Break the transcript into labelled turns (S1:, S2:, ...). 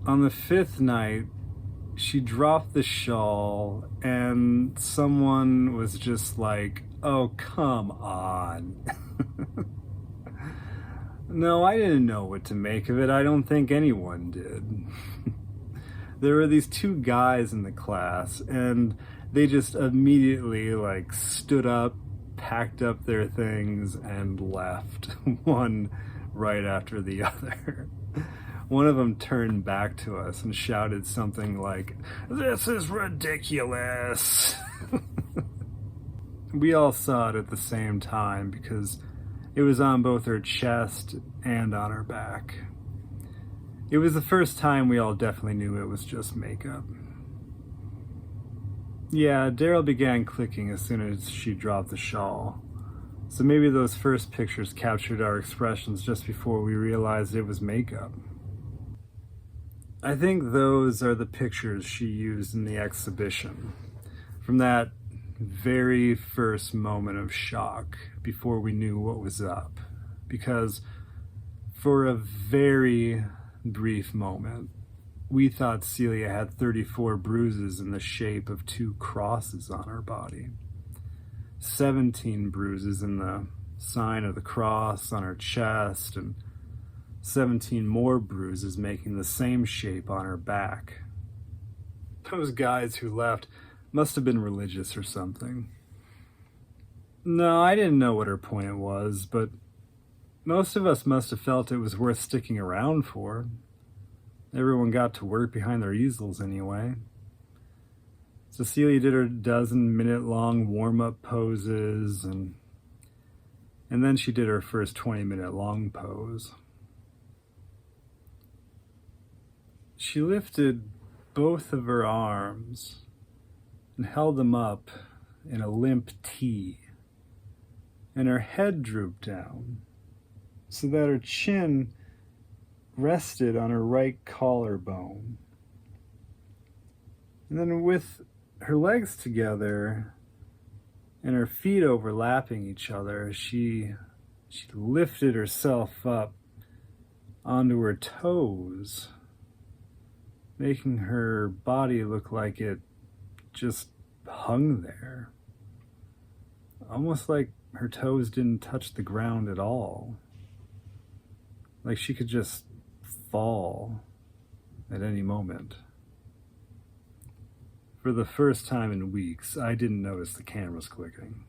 S1: On the fifth night, she dropped the shawl and someone was just like, "Oh, come on." No, I didn't know what to make of it. I don't think anyone did. There were these two guys in the class and they just immediately like stood up, packed up their things and left, one right after the other. One of them turned back to us and shouted something like, "This is ridiculous." We all saw it at the same time because it was on both her chest and on her back. It was the first time we all definitely knew it was just makeup. Yeah, Daryl began clicking as soon as she dropped the shawl. So maybe those first pictures captured our expressions just before we realized it was makeup. I think those are the pictures she used in the exhibition, from that very first moment of shock before we knew what was up. Because for a very brief moment, we thought Celia had 34 bruises in the shape of two crosses on her body. 17 bruises in the sign of the cross on her chest, and 17 more bruises making the same shape on her back. Those guys who left must have been religious or something. No, I didn't know what her point was, but most of us must have felt it was worth sticking around for. Everyone got to work behind their easels anyway. Cecilia did her 12-minute-long warm-up poses, and then she did her first 20-minute-long pose. She lifted both of her arms and held them up in a limp T, and her head drooped down so that her chin rested on her right collarbone. And then with her legs together and her feet overlapping each other, she lifted herself up onto her toes, making her body look like it just hung there. Almost like her toes didn't touch the ground at all. Like she could just fall at any moment. For the first time in weeks, I didn't notice the cameras clicking.